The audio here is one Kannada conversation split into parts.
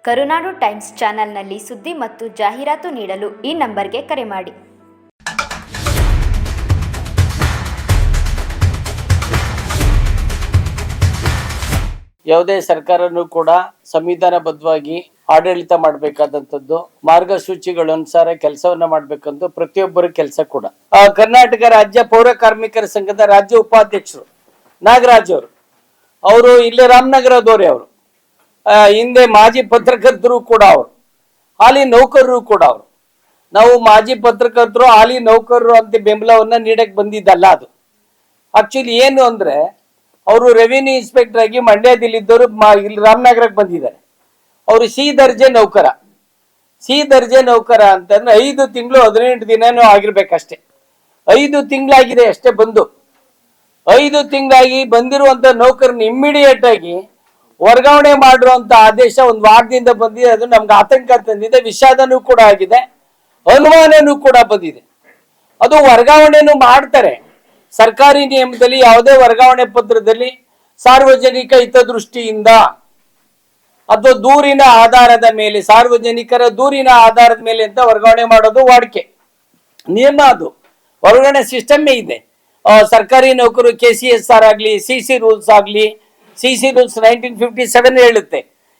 ಕರುನಾಡು ಟೈಮ್ಸ್ ಚಾನೆಲ್ನಲ್ಲಿ ಸುದ್ದಿ ಮತ್ತು ಜಾಹೀರಾತು ನೀಡಲು ಈ ನಂಬರ್ಗೆ ಕರೆ ಮಾಡಿ. ಯಾವುದೇ ಸರ್ಕಾರನೂ ಕೂಡ ಸಂವಿಧಾನಬದ್ಧವಾಗಿ ಆಡಳಿತ ಮಾಡಬೇಕಾದಂಥದ್ದು, ಮಾರ್ಗಸೂಚಿಗಳ ಅನುಸಾರ ಕೆಲಸವನ್ನ ಮಾಡಬೇಕಂತ ಪ್ರತಿಯೊಬ್ಬರ ಕೆಲಸ ಕೂಡ. ಕರ್ನಾಟಕ ರಾಜ್ಯ ಪೌರ ಕಾರ್ಮಿಕರ ಸಂಘದ ರಾಜ್ಯ ಉಪಾಧ್ಯಕ್ಷರು ನಾಗರಾಜ್ ಅವರು ಇಲ್ಲೇ ರಾಮನಗರದವರೇ. ಅವರು ಹಿಂದೆ ಮಾಜಿ ಪತ್ರಕರ್ತರು ಕೂಡ, ಅವರು ಹಾಲಿ ನೌಕರರು ಕೂಡ. ಅವರು ನಾವು ಮಾಜಿ ಪತ್ರಕರ್ತರು ಹಾಲಿ ನೌಕರರು ಅಂತ ಬೆಂಬಲವನ್ನ ನೀಡಕ್ ಬಂದಿದ್ದಲ್ಲ. ಅದು ಆಕ್ಚುಲಿ ಏನು ಅಂದ್ರೆ, ಅವರು ರೆವಿನ್ಯೂ ಇನ್ಸ್ಪೆಕ್ಟರ್ ಆಗಿ ಮಂಡ್ಯದಲ್ಲಿದ್ದವರು ಇಲ್ಲಿ ರಾಮನಗರಕ್ಕೆ ಬಂದಿದ್ದಾರೆ. ಅವರು ಸಿ ದರ್ಜೆ ನೌಕರ ಅಂತಂದ್ರೆ 5 ತಿಂಗಳು 18 ದಿನನೂ ಆಗಿರ್ಬೇಕಷ್ಟೇ. 5 ತಿಂಗಳಾಗಿದೆ ಅಷ್ಟೇ ಬಂದು. 5 ತಿಂಗಳಾಗಿ ಬಂದಿರುವಂತ ನೌಕರನ್ನ ಇಮ್ಮಿಡಿಯೇಟ್ ಆಗಿ ವರ್ಗಾವಣೆ ಮಾಡಿರುವಂತ ಆದೇಶ ಒಂದು ವಾರದಿಂದ ಬಂದಿದೆ. ಅದು ನಮ್ಗೆ ಆತಂಕ ತಂದಿದೆ, ವಿಷಾದನೂ ಕೂಡ ಆಗಿದೆ, ಅನುಮಾನನೂ ಕೂಡ ಬಂದಿದೆ. ಅದು ವರ್ಗಾವಣೆನೂ ಮಾಡ್ತಾರೆ. ಸರ್ಕಾರಿ ನಿಯಮದಲ್ಲಿ ಯಾವುದೇ ವರ್ಗಾವಣೆ ಪತ್ರದಲ್ಲಿ ಸಾರ್ವಜನಿಕ ಹಿತದೃಷ್ಟಿಯಿಂದ ಅಥವಾ ದೂರಿನ ಆಧಾರದ ಮೇಲೆ, ಸಾರ್ವಜನಿಕರ ದೂರಿನ ಆಧಾರದ ಮೇಲೆ ಅಂತ ವರ್ಗಾವಣೆ ಮಾಡೋದು ವಾಡಿಕೆ ನಿಯಮ. ಅದು ವರ್ಗಾವಣೆ ಸಿಸ್ಟಮ್ಮೇ ಇದೆ. ಸರ್ಕಾರಿ ನೌಕರು KCSR ಆಗಲಿ, CC ರೂಲ್ಸ್ ಆಗಲಿ, CC ರೂಲ್ಸ್ 1957 ಹೇಳುತ್ತೆ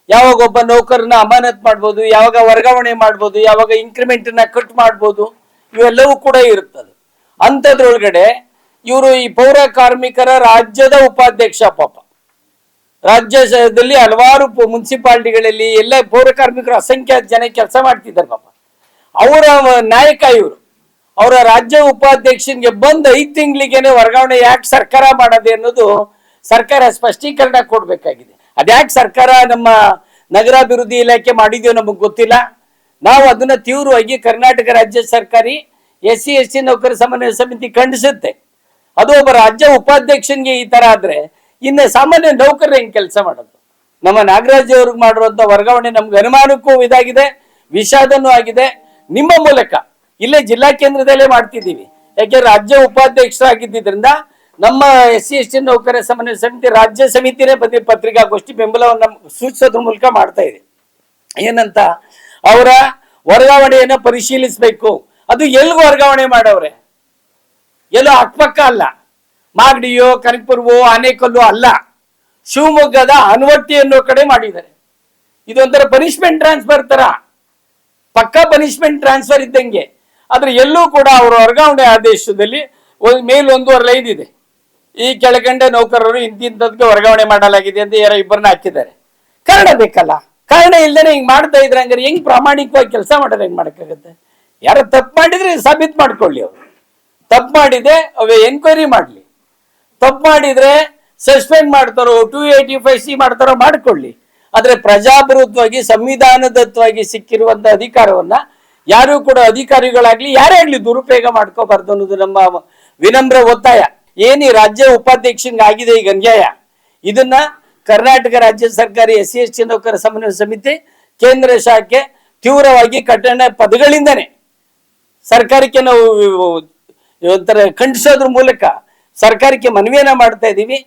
ಯಾವಾಗ ಒಬ್ಬ ನೌಕರನ್ನ ಅಮಾನತ್ ಮಾಡ್ಬೋದು, ಯಾವಾಗ ವರ್ಗಾವಣೆ ಮಾಡ್ಬೋದು, ಯಾವಾಗ ಇನ್ಕ್ರಿಮೆಂಟ್ ನ ಕಟ್ ಮಾಡ್ಬೋದು, ಇವೆಲ್ಲವೂ ಕೂಡ ಇರುತ್ತದೆ. ಅಂಥದ್ರೊಳಗಡೆ ಇವರು ಈ ಪೌರ ಕಾರ್ಮಿಕರ ರಾಜ್ಯದ ಉಪಾಧ್ಯಕ್ಷ. ಪಾಪ ರಾಜ್ಯದಲ್ಲಿ ಹಲವಾರು ಮುನ್ಸಿಪಾಲಿಟಿಗಳಲ್ಲಿ ಎಲ್ಲ ಪೌರ ಕಾರ್ಮಿಕರು ಅಸಂಖ್ಯಾತ ಜನ ಕೆಲಸ ಮಾಡ್ತಿದ್ದಾರೆ. ಪಾಪ ಅವರ ನಾಯಕ ಇವರು. ಅವರ ರಾಜ್ಯ ಉಪಾಧ್ಯಕ್ಷನಿಗೆ ಬಂದು 5 ತಿಂಗಳಿಗೇನೆ ವರ್ಗಾವಣೆ ಯಾಕೆ ಸರ್ಕಾರ ಮಾಡದೆ ಅನ್ನೋದು ಸರ್ಕಾರ ಸ್ಪಷ್ಟೀಕರಣ ಕೊಡ್ಬೇಕಾಗಿದೆ. ಅದ್ಯಾಕೆ ಸರ್ಕಾರ ನಮ್ಮ ನಗರಾಭಿವೃದ್ಧಿ ಇಲಾಖೆ ಮಾಡಿದ್ಯೋ ನಮಗೆ ಗೊತ್ತಿಲ್ಲ. ನಾವು ಅದನ್ನ ತೀವ್ರವಾಗಿ ಕರ್ನಾಟಕ ರಾಜ್ಯ ಸರ್ಕಾರಿ SC/ST ನೌಕರ ಸಮನ್ವಯ ಸಮಿತಿ ಖಂಡಿಸುತ್ತೆ. ಅದು ಒಬ್ಬ ರಾಜ್ಯ ಉಪಾಧ್ಯಕ್ಷನಿಗೆ ಈ ತರ ಆದ್ರೆ ಇನ್ನು ಸಾಮಾನ್ಯ ನೌಕರರು ಹೆಂಗ್ ಕೆಲಸ ಮಾಡೋದು? ನಮ್ಮ ನಾಗರಾಜ್ ಅವ್ರಿಗೆ ಮಾಡಿರುವಂತ ವರ್ಗಾವಣೆ ನಮ್ಗೆ ಅನುಮಾನಕ್ಕೂ ಇದಾಗಿದೆ, ವಿಷಾದನೂ ಆಗಿದೆ. ನಿಮ್ಮ ಮೂಲಕ ಇಲ್ಲೇ ಜಿಲ್ಲಾ ಕೇಂದ್ರದಲ್ಲೇ ಮಾಡ್ತಿದ್ದೀವಿ. ಯಾಕೆಂದ್ರೆ ರಾಜ್ಯ ಉಪಾಧ್ಯಕ್ಷರಾಗಿದ್ದರಿಂದ ನಮ್ಮ SC/ST ನೌಕರ ಸಮನ್ವಯ ಸಮಿತಿ ರಾಜ್ಯ ಸಮಿತಿನೇ ಪತ್ರಿಕಾಗೋಷ್ಠಿ ಬೆಂಬಲವನ್ನು ಸೂಚಿಸೋದ್ರ ಮೂಲಕ ಮಾಡ್ತಾ ಇದೆ. ಏನಂತ, ಅವರ ವರ್ಗಾವಣೆಯನ್ನು ಪರಿಶೀಲಿಸಬೇಕು. ಅದು ಎಲ್ಗೂ ವರ್ಗಾವಣೆ ಮಾಡವ್ರೆ, ಎಲ್ಲೋ ಅಕ್ಕಪಕ್ಕ ಅಲ್ಲ, ಮಾಗಡಿಯೋ ಕನಕಪುರವೋ ಆನೇಕಲ್ಲು ಅಲ್ಲ, ಶಿವಮೊಗ್ಗದ ಹನವಟ್ಟಿ ಅನ್ನೋ ಕಡೆ ಮಾಡಿದ್ದಾರೆ. ಇದೊಂಥರ ಪನಿಷ್ಮೆಂಟ್ ಟ್ರಾನ್ಸ್ಫರ್ ತರ, ಪಕ್ಕಾ ಪನಿಷ್ಮೆಂಟ್ ಟ್ರಾನ್ಸ್ಫರ್ ಇದ್ದಂಗೆ. ಆದ್ರೆ ಎಲ್ಲೂ ಕೂಡ ಅವರ ವರ್ಗಾವಣೆ ಆದೇಶದಲ್ಲಿ ಮೇಲ್ 1.5 ಲೈನ್ ಇದೆ, ಈ ಕೆಳಗಂಡ ನೌಕರರು ಇಂತಿಂತದ್ಗೆ ವರ್ಗಾವಣೆ ಮಾಡಲಾಗಿದೆ ಅಂತ ಯಾರೋ ಇಬ್ಬರನ್ನ ಹಾಕಿದ್ದಾರೆ. ಕಾರಣ ಬೇಕಲ್ಲ, ಕಾರಣ ಇಲ್ದೇನೆ ಹಿಂಗ್ ಮಾಡ್ತಾ ಇದ್ರೆ ಹಂಗಾರೆ ಹೆಂಗ್ ಪ್ರಾಮಾಣಿಕವಾಗಿ ಕೆಲಸ ಮಾಡೋದು? ಹೆಂಗ್ ಮಾಡಕ್ಕಾಗತ್ತೆ? ಯಾರೋ ತಪ್ಪು ಮಾಡಿದ್ರೆ ಸಾಬೀತು ಮಾಡ್ಕೊಳ್ಳಿ. ಅವರು ತಪ್ಪು ಮಾಡಿದೆ ಎನ್ಕ್ವೈರಿ ಮಾಡ್ಲಿ, ತಪ್ಪು ಮಾಡಿದ್ರೆ ಸಸ್ಪೆಂಡ್ ಮಾಡ್ತಾರೋ 285C ಮಾಡ್ತಾರೋ ಮಾಡ್ಕೊಳ್ಳಿ. ಆದ್ರೆ ಪ್ರಜಾಪ್ರಭುತ್ವವಾಗಿ ಸಂವಿಧಾನದತ್ವವಾಗಿ ಸಿಕ್ಕಿರುವಂತ ಅಧಿಕಾರವನ್ನ ಯಾರು ಕೂಡ ಅಧಿಕಾರಿಗಳಾಗ್ಲಿ ಯಾರೇ ಆಗ್ಲಿ ದುರುಪಯೋಗ ಮಾಡ್ಕೋಬಾರ್ದು ಅನ್ನೋದು ನಮ್ಮ ವಿನಮ್ರ ಒತ್ತಾಯ. ಏನಿ ರಾಜ್ಯ ಉಪಾಧ್ಯಕ್ಷಂಗೆ ಆಗಿದೆ ಈಗ ಅನ್ಯಾಯ, ಇದನ್ನ ಕರ್ನಾಟಕ ರಾಜ್ಯ ಸರ್ಕಾರಿ SC/ST ನೌಕರ ಸಮನ್ವಯ ಸಮಿತಿ ಕೇಂದ್ರ ಶಾಖೆ ತೀವ್ರವಾಗಿ ಕಠಿಣ ಪದಗಳಿಂದನೇ ಸರ್ಕಾರಕ್ಕೆ ನಾವು ಒಂಥರ ಖಂಡಿಸೋದ್ರ ಮೂಲಕ ಸರ್ಕಾರಕ್ಕೆ ಮನವಿಯನ್ನ ಮಾಡ್ತಾ ಇದ್ದೀವಿ.